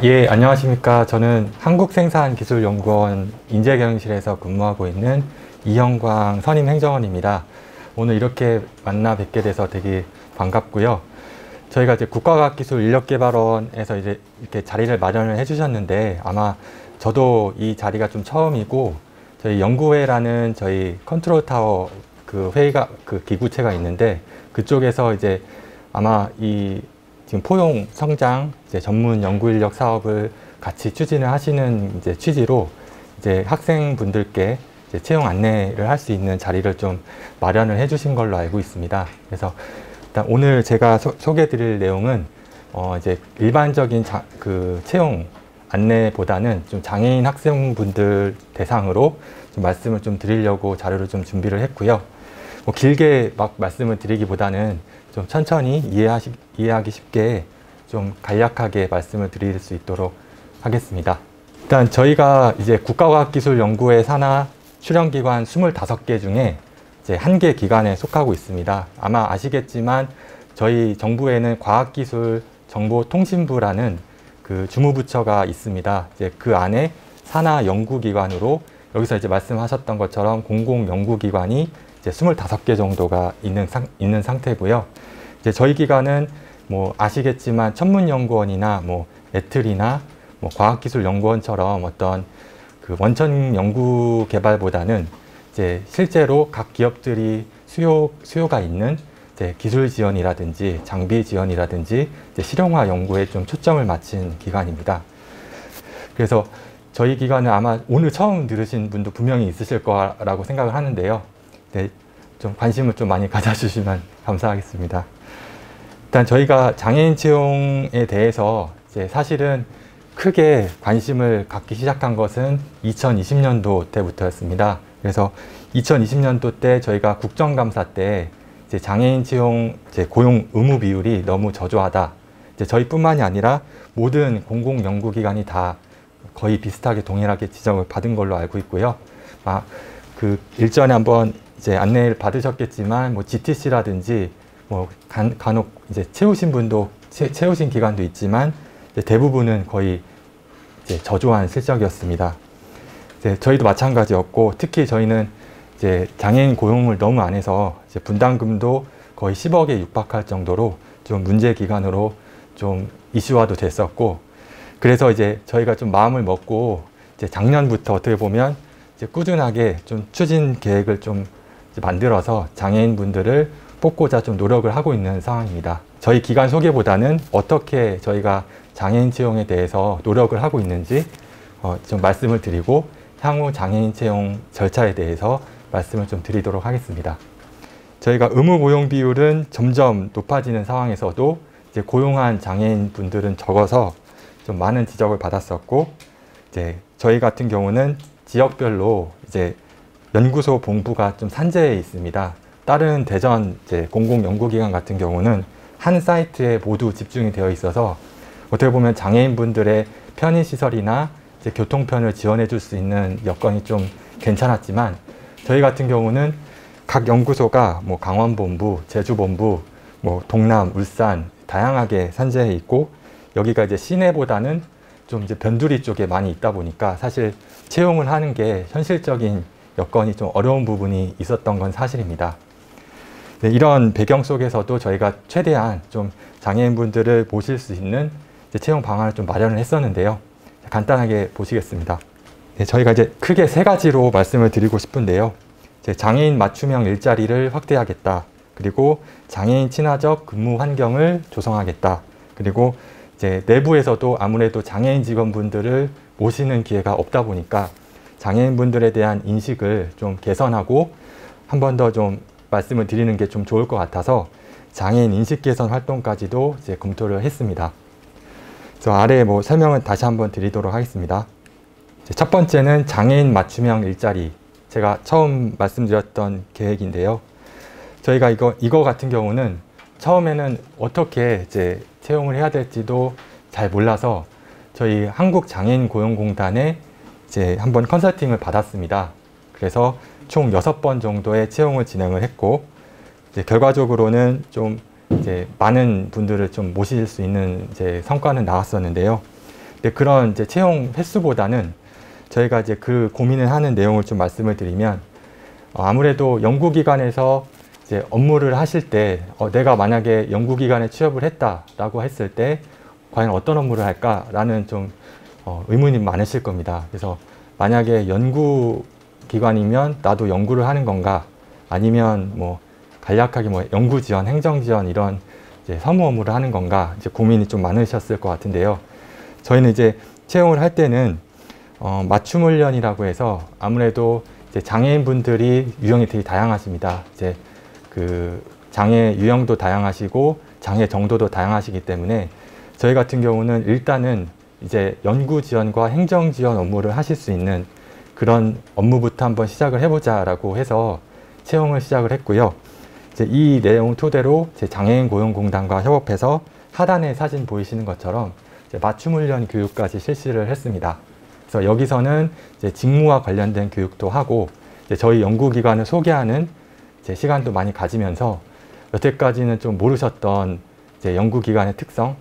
예, 안녕하십니까. 저는 한국생산기술연구원 인재경영실에서 근무하고 있는 이형광 선임행정원입니다. 오늘 이렇게 만나 뵙게 돼서 되게 반갑고요. 저희가 이제 국가과학기술인력개발원에서 이제 이렇게 자리를 마련을 해주셨는데 아마 저도 이 자리가 좀 처음이고 저희 연구회라는 저희 컨트롤타워 그 회의가 그 기구체가 있는데 그쪽에서 이제 아마 이 지금 포용 성장 이제 전문 연구 인력 사업을 같이 추진을 하시는 이제 취지로 이제 학생분들께 이제 채용 안내를 할 수 있는 자리를 좀 마련을 해 주신 걸로 알고 있습니다. 그래서 일단 오늘 제가 소개해 드릴 내용은 이제 일반적인 그 채용 안내보다는 좀 장애인 학생분들 대상으로 좀 말씀을 좀 드리려고 자료를 좀 준비를 했고요. 뭐 길게 막 말씀을 드리기보다는 좀 천천히 이해하기 쉽게 좀 간략하게 말씀을 드릴 수 있도록 하겠습니다. 일단 저희가 이제 국가과학기술연구회 산하 출연기관 25개 중에 이제 1개 기관에 속하고 있습니다. 아마 아시겠지만 저희 정부에는 과학기술정보통신부라는 그 주무부처가 있습니다. 이제 그 안에 산하 연구기관으로 여기서 이제 말씀하셨던 것처럼 공공연구기관이 이제 25개 정도가 있는 상태고요. 이제 저희 기관은 뭐 아시겠지만 천문연구원이나 뭐 애틀이나 뭐 과학기술연구원처럼 어떤 그 원천 연구 개발보다는 이제 실제로 각 기업들이 수요가 있는 이제 기술 지원이라든지 장비 지원이라든지 이제 실용화 연구에 좀 초점을 맞춘 기관입니다. 그래서 저희 기관은 아마 오늘 처음 들으신 분도 분명히 있으실 거라고 생각을 하는데요. 네, 좀 관심을 좀 많이 가져주시면 감사하겠습니다. 일단 저희가 장애인 채용에 대해서 이제 사실은 크게 관심을 갖기 시작한 것은 2020년도 때부터였습니다. 그래서 2020년도 때 저희가 국정감사 때 이제 장애인 채용 고용 의무 비율이 너무 저조하다. 이제 저희뿐만이 아니라 모든 공공연구기관이 다 거의 비슷하게 동일하게 지적을 받은 걸로 알고 있고요. 그 일전에 한번 이제 안내를 받으셨겠지만 뭐 GTC라든지 뭐 간혹 이제 채우신 분도 채우신 기관도 있지만 이제 대부분은 거의 이제 저조한 실적이었습니다. 이제 저희도 마찬가지였고 특히 저희는 이제 장애인 고용을 너무 안 해서 이제 분담금도 거의 10억에 육박할 정도로 좀 문제 기관으로 좀 이슈화도 됐었고 그래서 이제 저희가 좀 마음을 먹고 이제 작년부터 어떻게 보면 이제 꾸준하게 좀 추진 계획을 좀 만들어서 장애인 분들을 뽑고자 좀 노력을 하고 있는 상황입니다. 저희 기관 소개보다는 어떻게 저희가 장애인 채용에 대해서 노력을 하고 있는지 좀 말씀을 드리고 향후 장애인 채용 절차에 대해서 말씀을 좀 드리도록 하겠습니다. 저희가 의무 고용 비율은 점점 높아지는 상황에서도 이제 고용한 장애인 분들은 적어서 좀 많은 지적을 받았었고 이제 저희 같은 경우는 지역별로 이제 연구소 본부가 좀 산재해 있습니다. 다른 대전 이제 공공연구기관 같은 경우는 한 사이트에 모두 집중이 되어 있어서 어떻게 보면 장애인분들의 편의시설이나 이제 교통편을 지원해 줄 수 있는 여건이 좀 괜찮았지만 저희 같은 경우는 각 연구소가 뭐 강원본부, 제주본부, 뭐 동남, 울산 다양하게 산재해 있고 여기가 이제 시내보다는 좀 이제 변두리 쪽에 많이 있다 보니까 사실 채용을 하는 게 현실적인 여건이 좀 어려운 부분이 있었던 건 사실입니다. 네, 이런 배경 속에서도 저희가 최대한 좀 장애인분들을 모실 수 있는 이제 채용 방안을 좀 마련을 했었는데요. 간단하게 보시겠습니다. 네, 저희가 이제 크게 3가지로 말씀을 드리고 싶은데요. 이제 장애인 맞춤형 일자리를 확대하겠다. 그리고 장애인 친화적 근무 환경을 조성하겠다. 그리고 이제 내부에서도 아무래도 장애인 직원분들을 모시는 기회가 없다 보니까 장애인분들에 대한 인식을 좀 개선하고 한 번 더 좀 말씀을 드리는 게 좀 좋을 것 같아서 장애인 인식 개선 활동까지도 이제 검토를 했습니다. 그래서 아래 뭐 설명을 다시 한번 드리도록 하겠습니다. 첫 번째는 장애인 맞춤형 일자리. 제가 처음 말씀드렸던 계획인데요. 저희가 이거 같은 경우는 처음에는 어떻게 이제 채용을 해야 될지도 잘 몰라서 저희 한국장애인고용공단에 이제 한번 컨설팅을 받았습니다. 그래서 총 6번 정도의 채용을 진행을 했고 이제 결과적으로는 좀 이제 많은 분들을 좀 모실 수 있는 이제 성과는 나왔었는데요. 근데 그런 이제 채용 횟수보다는 저희가 이제 그 고민을 하는 내용을 좀 말씀을 드리면, 아무래도 연구기관에서 이제 업무를 하실 때 내가 만약에 연구기관에 취업을 했다라고 했을 때 과연 어떤 업무를 할까라는 좀 의문이 많으실 겁니다. 그래서 만약에 연구기관이면 나도 연구를 하는 건가, 아니면 뭐 간략하게 뭐 연구지원, 행정지원 이런 이제 사무 업무를 하는 건가, 이제 고민이 좀 많으셨을 것 같은데요. 저희는 이제 채용을 할 때는 맞춤 훈련이라고 해서 아무래도 이제 장애인분들이 유형이 되게 다양하십니다. 이제 그 장애 유형도 다양하시고 장애 정도도 다양하시기 때문에 저희 같은 경우는 일단은 이제 연구 지원과 행정 지원 업무를 하실 수 있는 그런 업무부터 한번 시작을 해보자라고 해서 채용을 시작을 했고요. 이제 이 내용 토대로 제 장애인 고용공단과 협업해서 하단에 사진 보이시는 것처럼 이제 맞춤 훈련 교육까지 실시를 했습니다. 그래서 여기서는 이제 직무와 관련된 교육도 하고 이제 저희 연구기관을 소개하는 이제 시간도 많이 가지면서 여태까지는 좀 모르셨던 이제 연구기관의 특성을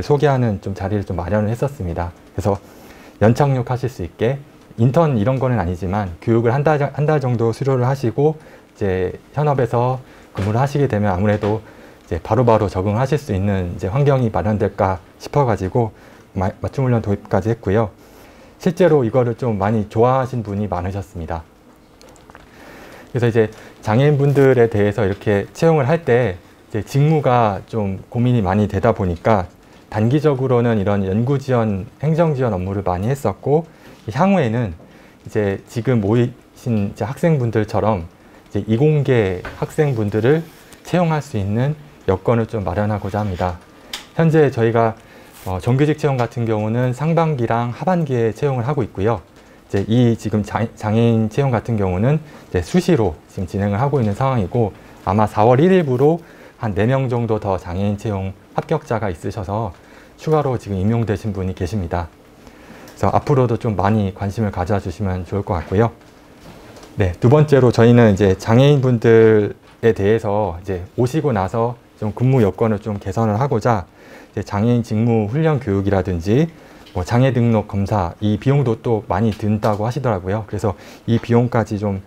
소개하는 좀 자리를 좀 마련을 했었습니다. 그래서 연착륙하실 수 있게 인턴 이런 거는 아니지만 교육을 한 달 정도 수료를 하시고 이제 현업에서 근무를 하시게 되면 아무래도 이제 바로바로 적응하실 수 있는 이제 환경이 마련될까 싶어가지고 맞춤 훈련 도입까지 했고요. 실제로 이거를 좀 많이 좋아하신 분이 많으셨습니다. 그래서 이제 장애인분들에 대해서 이렇게 채용을 할 때 이제 직무가 좀 고민이 많이 되다 보니까 단기적으로는 이런 연구지원, 행정지원 업무를 많이 했었고, 향후에는 이제 지금 모이신 이제 학생분들처럼 이제 이공계 학생분들을 채용할 수 있는 여건을 좀 마련하고자 합니다. 현재 저희가 정규직 채용 같은 경우는 상반기랑 하반기에 채용을 하고 있고요. 이제 이 지금 장애인 채용 같은 경우는 이제 수시로 지금 진행을 하고 있는 상황이고, 아마 4월 1일부로 한 4명 정도 더 장애인 채용 합격자가 있으셔서 추가로 지금 임용되신 분이 계십니다. 그래서 앞으로도 좀 많이 관심을 가져주시면 좋을 것 같고요. 네, 두 번째로 저희는 이제 장애인분들에 대해서 이제 오시고 나서 좀 근무 여건을 좀 개선을 하고자 이제 장애인 직무 훈련 교육이라든지 뭐 장애 등록 검사, 이 비용도 또 많이 든다고 하시더라고요. 그래서 이 비용까지 좀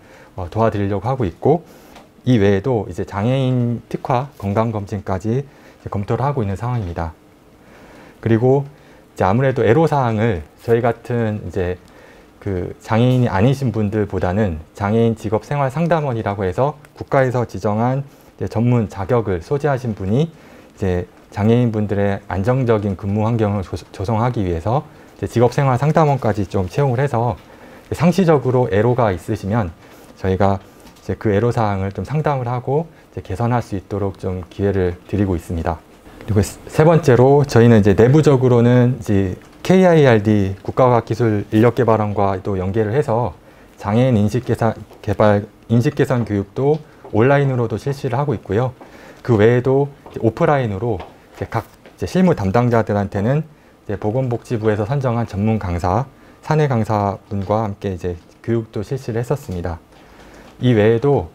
도와드리려고 하고 있고, 이 외에도 이제 장애인 특화 건강검진까지 검토를 하고 있는 상황입니다. 그리고 이제 아무래도 애로사항을 저희 같은 이제 그 장애인이 아니신 분들보다는 장애인 직업생활상담원이라고 해서 국가에서 지정한 이제 전문 자격을 소지하신 분이 이제 장애인분들의 안정적인 근무 환경을 조성하기 위해서 이제 직업생활상담원까지 좀 채용을 해서 상시적으로 애로가 있으시면 저희가 이제 그 애로사항을 좀 상담을 하고 이제 개선할 수 있도록 좀 기회를 드리고 있습니다. 그리고 세 번째로 저희는 이제 내부적으로는 이제 KIRD 국가과학기술인력개발원과 또 연계를 해서 장애인 인식개선 교육도 온라인으로도 실시를 하고 있고요. 그 외에도 오프라인으로 이제 각 이제 실무 담당자들한테는 이제 보건복지부에서 선정한 전문 강사, 사내 강사분과 함께 이제 교육도 실시를 했었습니다. 이 외에도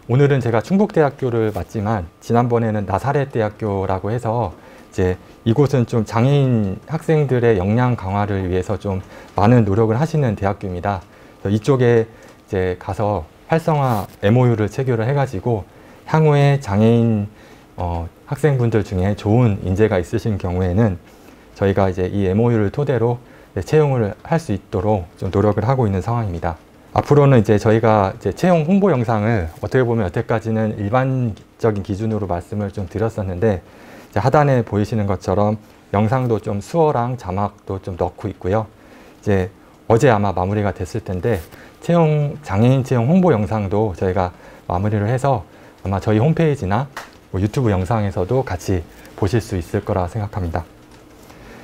오늘은 제가 충북대학교를 맡지만 지난번에는 나사렛대학교라고 해서 이제 이곳은 좀 장애인 학생들의 역량 강화를 위해서 좀 많은 노력을 하시는 대학교입니다. 이쪽에 이제 가서 활성화 MOU를 체결을 해가지고 향후에 장애인 학생분들 중에 좋은 인재가 있으신 경우에는 저희가 이제 이 MOU를 토대로 채용을 할 수 있도록 좀 노력을 하고 있는 상황입니다. 앞으로는 이제 저희가 이제 채용 홍보 영상을 어떻게 보면 여태까지는 일반적인 기준으로 말씀을 좀 드렸었는데, 이제 하단에 보이시는 것처럼 영상도 좀 수어랑 자막도 좀 넣고 있고요. 이제 어제 아마 마무리가 됐을 텐데 장애인 채용 홍보 영상도 저희가 마무리를 해서 아마 저희 홈페이지나 뭐 유튜브 영상에서도 같이 보실 수 있을 거라 생각합니다.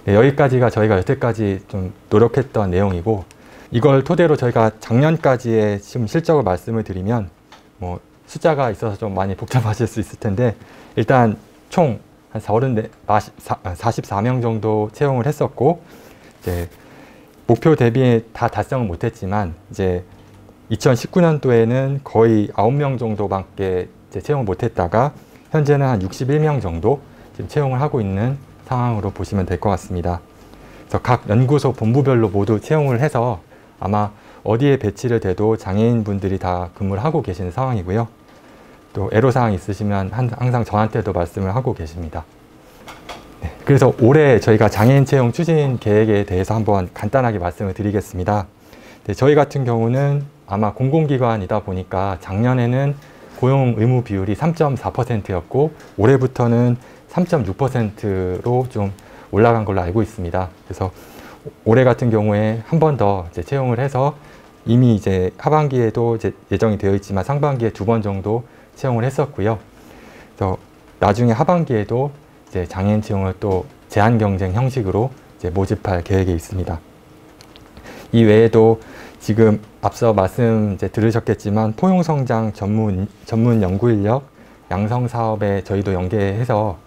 네, 여기까지가 저희가 여태까지 좀 노력했던 내용이고, 이걸 토대로 저희가 작년까지의 지금 실적을 말씀을 드리면 뭐 숫자가 있어서 좀 많이 복잡하실 수 있을 텐데, 일단 총 한 44명 정도 채용을 했었고, 이제 목표 대비 다 달성은 못했지만 이제 2019년도에는 거의 9명 정도밖에 이제 채용을 못했다가 현재는 한 61명 정도 지금 채용을 하고 있는 상황으로 보시면 될 것 같습니다. 그래서 각 연구소 본부별로 모두 채용을 해서 아마 어디에 배치를 돼도 장애인분들이 다 근무를 하고 계시는 상황이고요. 또 애로사항 있으시면 항상 저한테도 말씀을 하고 계십니다. 네, 그래서 올해 저희가 장애인 채용 추진 계획에 대해서 한번 간단하게 말씀을 드리겠습니다. 네, 저희 같은 경우는 아마 공공기관이다 보니까 작년에는 고용 의무 비율이 3.4%였고 올해부터는 3.6%로 좀 올라간 걸로 알고 있습니다. 그래서 올해 같은 경우에 한 번 더 채용을 해서 이미 이제 하반기에도 이제 예정이 되어 있지만 상반기에 2번 정도 채용을 했었고요. 그래서 나중에 하반기에도 이제 장애인 채용을 또 제한 경쟁 형식으로 이제 모집할 계획에 있습니다. 이 외에도 지금 앞서 말씀 이제 들으셨겠지만 포용성장 전문 연구 인력 양성 사업에 저희도 연계해서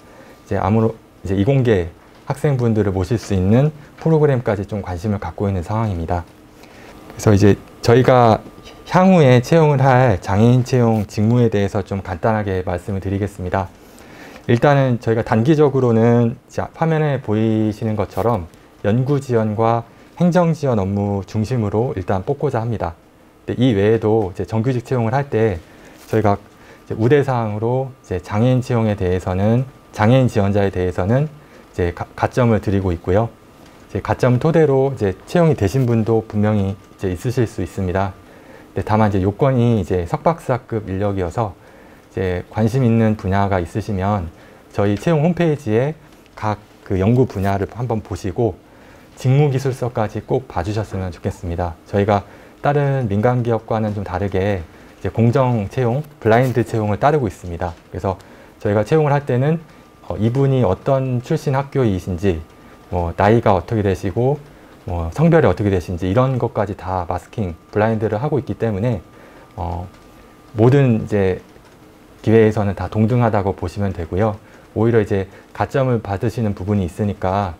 이제 이공계 학생분들을 모실 수 있는 프로그램까지 좀 관심을 갖고 있는 상황입니다. 그래서 이제 저희가 향후에 채용을 할 장애인 채용 직무에 대해서 좀 간단하게 말씀을 드리겠습니다. 일단은 저희가 단기적으로는 화면에 보이시는 것처럼 연구 지원과 행정 지원 업무 중심으로 일단 뽑고자 합니다. 이 외에도 이제 정규직 채용을 할 때 저희가 이제 우대사항으로 이제 장애인 채용에 대해서는 장애인 지원자에 대해서는 이제 가점을 드리고 있고요. 이제 가점 토대로 이제 채용이 되신 분도 분명히 이제 있으실 수 있습니다. 다만 이제 요건이 이제 석박사급 인력이어서 이제 관심 있는 분야가 있으시면 저희 채용 홈페이지에 각 그 연구 분야를 한번 보시고 직무기술서까지 꼭 봐주셨으면 좋겠습니다. 저희가 다른 민간 기업과는 좀 다르게 이제 공정 채용, 블라인드 채용을 따르고 있습니다. 그래서 저희가 채용을 할 때는 이분이 어떤 출신 학교이신지, 나이가 어떻게 되시고, 성별이 어떻게 되신지 이런 것까지 다 마스킹, 블라인드를 하고 있기 때문에 모든 이제 기회에서는 다 동등하다고 보시면 되고요. 오히려 이제 가점을 받으시는 부분이 있으니까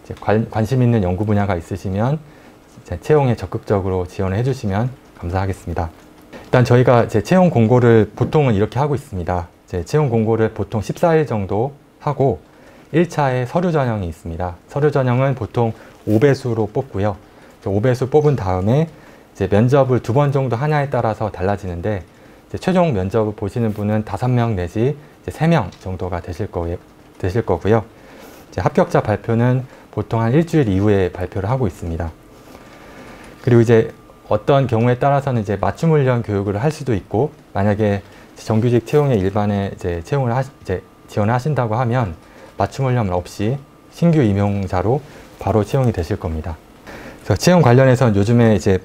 이제 관심 있는 연구 분야가 있으시면 채용에 적극적으로 지원을 해주시면 감사하겠습니다. 일단 저희가 이제 채용 공고를 보통은 이렇게 하고 있습니다. 채용 공고를 보통 14일 정도 하고 1차에 서류 전형이 있습니다. 서류 전형은 보통 5배수로 뽑고요. 5배수 뽑은 다음에 이제 면접을 2번 정도 하냐에 따라서 달라지는데 이제 최종 면접을 보시는 분은 5명 내지 이제 3명 정도가 되실 거고요. 이제 합격자 발표는 보통 한 일주일 이후에 발표를 하고 있습니다. 그리고 이제 어떤 경우에 따라서는 이제 맞춤 훈련 교육을 할 수도 있고, 만약에 정규직 채용에 일반에 이제 지원을 하신다고 하면 맞춤 훈련 없이 신규 임용자로 바로 채용이 되실 겁니다. 그래서 채용 관련해서는 요즘에 이제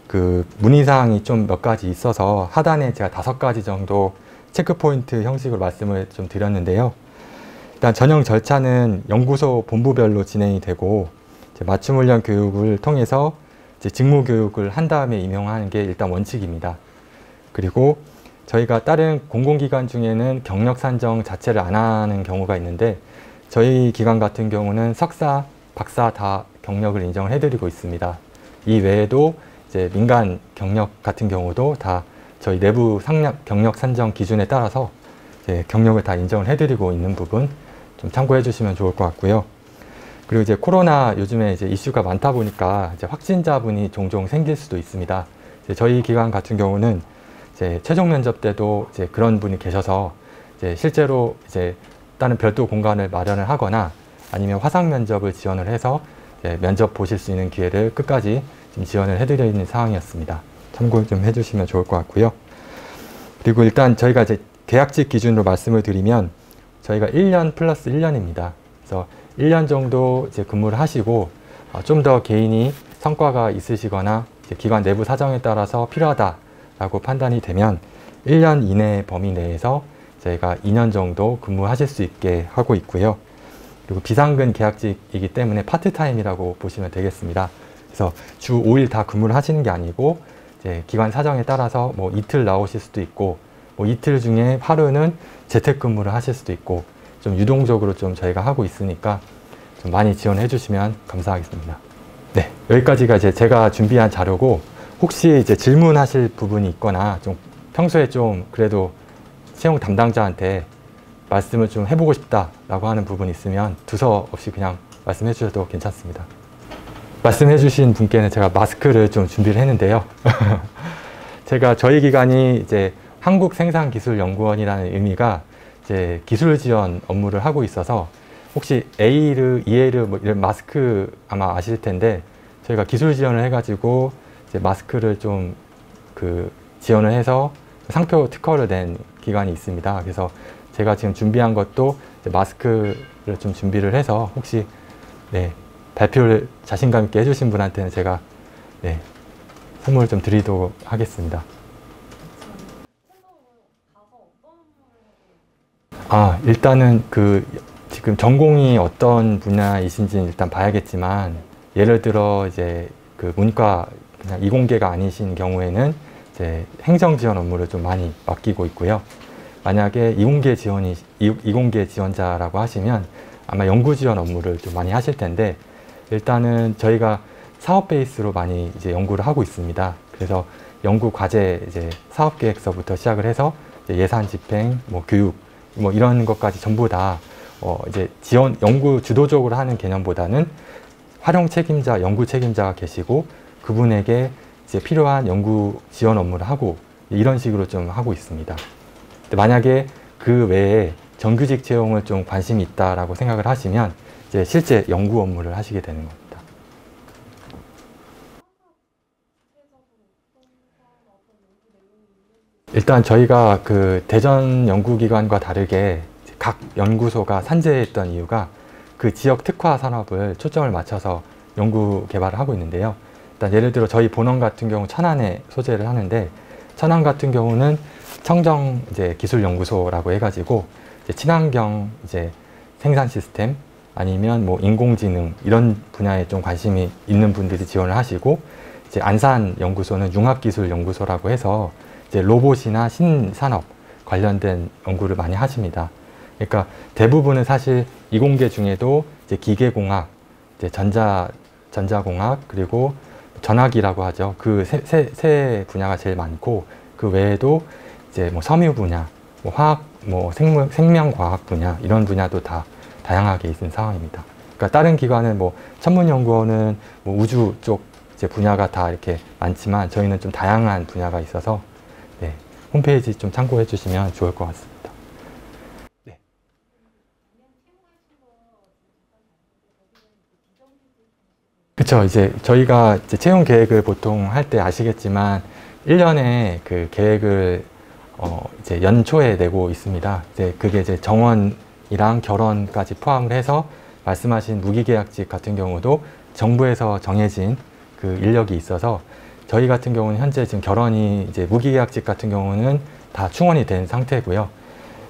그 문의사항이 좀 몇 가지 있어서 하단에 제가 5가지 정도 체크포인트 형식으로 말씀을 좀 드렸는데요. 일단 전형 절차는 연구소 본부별로 진행이 되고 맞춤 훈련 교육을 통해서 이제 직무 교육을 한 다음에 임용하는 게 일단 원칙입니다. 그리고 저희가 다른 공공기관 중에는 경력 산정 자체를 안 하는 경우가 있는데 저희 기관 같은 경우는 석사, 박사 다 경력을 인정을 해드리고 있습니다. 이 외에도 이제 민간 경력 같은 경우도 다 저희 내부 경력 산정 기준에 따라서 이제 경력을 다 인정을 해드리고 있는 부분 좀 참고해 주시면 좋을 것 같고요. 그리고 이제 코로나 요즘에 이제 이슈가 많다 보니까 이제 확진자분이 종종 생길 수도 있습니다. 이제 저희 기관 같은 경우는 이제 최종 면접 때도 이제 그런 분이 계셔서 이제 실제로 이제 다른 별도 공간을 마련을 하거나 아니면 화상 면접을 지원을 해서 이제 면접 보실 수 있는 기회를 끝까지 좀 지원을 해드려 있는 상황이었습니다. 참고 좀 해주시면 좋을 것 같고요. 그리고 일단 저희가 이제 계약직 기준으로 말씀을 드리면 저희가 1년 플러스 1년입니다. 그래서 1년 정도 이제 근무를 하시고 좀 더 개인이 성과가 있으시거나 이제 기관 내부 사정에 따라서 필요하다라고 판단이 되면 1년 이내 범위 내에서 저희가 2년 정도 근무하실 수 있게 하고 있고요. 그리고 비상근 계약직이기 때문에 파트타임이라고 보시면 되겠습니다. 그래서 주 5일 다 근무를 하시는 게 아니고 이제 기관 사정에 따라서 뭐 이틀 나오실 수도 있고 뭐 이틀 중에 하루는 재택근무를 하실 수도 있고 좀 유동적으로 좀 저희가 하고 있으니까 좀 많이 지원해 주시면 감사하겠습니다. 네, 여기까지가 이제 제가 준비한 자료고 혹시 이제 질문하실 부분이 있거나 좀 평소에 좀 그래도 채용 담당자한테 말씀을 좀 해보고 싶다라고 하는 부분이 있으면 두서없이 그냥 말씀해 주셔도 괜찮습니다. 말씀해 주신 분께는 제가 마스크를 좀 준비를 했는데요. 제가 저희 기관이 이제 한국생산기술연구원이라는 의미가 이제 기술 지원 업무를 하고 있어서 혹시 에이르, 이에르 뭐 이런 마스크 아마 아실 텐데 저희가 기술 지원을 해가지고 이제 마스크를 좀 지원을 해서 상표 특허를 낸 기관이 있습니다. 그래서 제가 지금 준비한 것도 마스크를 좀 준비를 해서 혹시 네, 발표를 자신감 있게 해주신 분한테는 제가 네, 선물을 좀 드리도록 하겠습니다. 일단은 지금 전공이 어떤 분야이신지는 일단 봐야겠지만 예를 들어 이제 문과 그냥 이공계가 아니신 경우에는 이제 행정 지원 업무를 좀 많이 맡기고 있고요. 만약에 이공계 지원자라고 하시면 아마 연구 지원 업무를 좀 많이 하실 텐데 일단은 저희가 사업 베이스로 많이 이제 연구를 하고 있습니다. 그래서 연구 과제 이제 사업 계획서부터 시작을 해서 이제 예산 집행, 뭐 교육, 뭐 이런 것까지 전부 다 이제 연구 주도적으로 하는 개념보다는 활용 책임자, 연구 책임자가 계시고 그분에게 이제 필요한 연구 지원 업무를 하고 이런 식으로 좀 하고 있습니다. 근데 만약에 그 외에 정규직 채용을 좀 관심이 있다라고 생각을 하시면 이제 실제 연구 업무를 하시게 되는 겁니다. 일단 저희가 대전 연구기관과 다르게 각 연구소가 산재했던 이유가 그 지역 특화 산업을 초점을 맞춰서 연구 개발을 하고 있는데요. 일단 예를 들어 저희 본원 같은 경우 천안에 소재를 하는데 천안 같은 경우는 청정 이제 기술연구소라고 해가지고 이제 친환경 이제 생산 시스템 아니면 뭐 인공지능 이런 분야에 좀 관심이 있는 분들이 지원을 하시고 이제 안산 연구소는 융합기술연구소라고 해서 이제 로봇이나 신산업 관련된 연구를 많이 하십니다. 그러니까 대부분은 사실 이공계 중에도 이제 기계공학, 이제 전자공학 그리고 전화기라고 하죠. 그 세 분야가 제일 많고 그 외에도 이제 뭐 섬유 분야, 뭐 화학, 뭐 생명과학 분야 이런 분야도 다 다양하게 있는 상황입니다. 그러니까 다른 기관은 뭐 천문연구원은 뭐 우주 쪽 이제 분야가 다 이렇게 많지만 저희는 좀 다양한 분야가 있어서 네, 홈페이지 좀 참고해 주시면 좋을 것 같습니다. 네. 그쵸. 이제 저희가 이제 채용 계획을 보통 할 때 아시겠지만 1년에 그 계획을 이제 연초에 내고 있습니다. 이제 그게 이제 정원이랑 결혼까지 포함을 해서 말씀하신 무기계약직 같은 경우도 정부에서 정해진 그 인력이 있어서 저희 같은 경우는 현재 지금 결혼이 이제 무기계약직 같은 경우는 다 충원이 된 상태고요.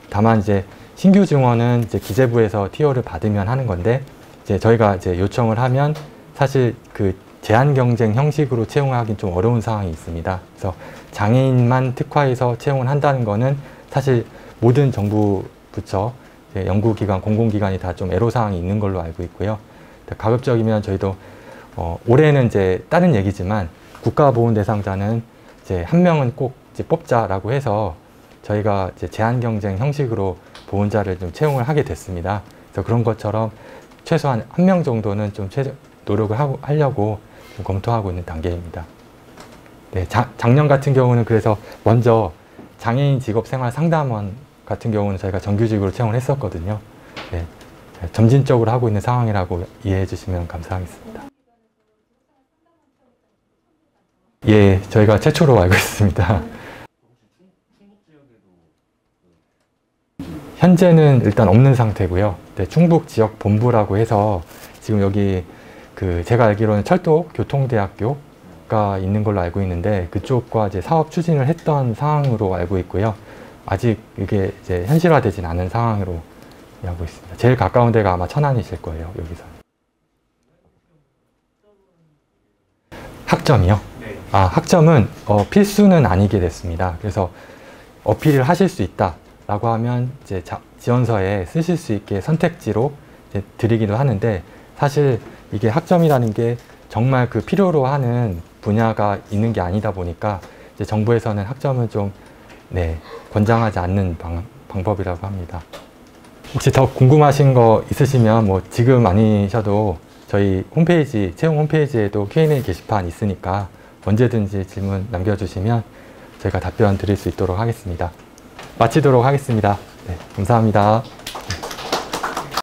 다만 이제 신규 증원은 이제 기재부에서 TO를 받으면 하는 건데 이제 저희가 이제 요청을 하면 사실 그 제한 경쟁 형식으로 채용하기는 좀 어려운 상황이 있습니다. 그래서 장애인만 특화해서 채용을 한다는 거는 사실 모든 정부 부처, 연구기관, 공공기관이 다 좀 애로사항이 있는 걸로 알고 있고요. 가급적이면 저희도 올해는 이제 다른 얘기지만 국가보훈 대상자는 이제 한 명은 꼭 이제 뽑자라고 해서 저희가 이제 제한 경쟁 형식으로 보훈자를 좀 채용을 하게 됐습니다. 그래서 그런 것처럼 최소한 한 명 정도는 좀 노력을 하려고 좀 검토하고 있는 단계입니다. 네, 작년 같은 경우는 그래서 먼저 장애인 직업생활 상담원 같은 경우는 저희가 정규직으로 채용을 했었거든요. 네, 점진적으로 하고 있는 상황이라고 이해해 주시면 감사하겠습니다. 예, 저희가 최초로 알고 있습니다. 현재는 일단 없는 상태고요. 네, 충북 지역 본부라고 해서 지금 여기 제가 알기로는 철도교통대학교가 있는 걸로 알고 있는데 그쪽과 이제 사업 추진을 했던 상황으로 알고 있고요. 아직 이게 이제 현실화되진 않은 상황으로 알고 있습니다. 제일 가까운 데가 아마 천안이실 거예요, 여기서. 학점이요? 네. 학점은 필수는 아니게 됐습니다. 그래서 어필을 하실 수 있다라고 하면 이제 지원서에 쓰실 수 있게 선택지로 이제 드리기도 하는데 사실 이게 학점이라는 게 정말 그 필요로 하는 분야가 있는 게 아니다 보니까 이제 정부에서는 학점은 좀 권장하지 않는 방법이라고 합니다. 혹시 더 궁금하신 거 있으시면 뭐 지금 아니셔도 저희 홈페이지, 채용 홈페이지에도 Q&A 게시판 있으니까 언제든지 질문 남겨주시면 저희가 답변 드릴 수 있도록 하겠습니다. 마치도록 하겠습니다. 네, 감사합니다.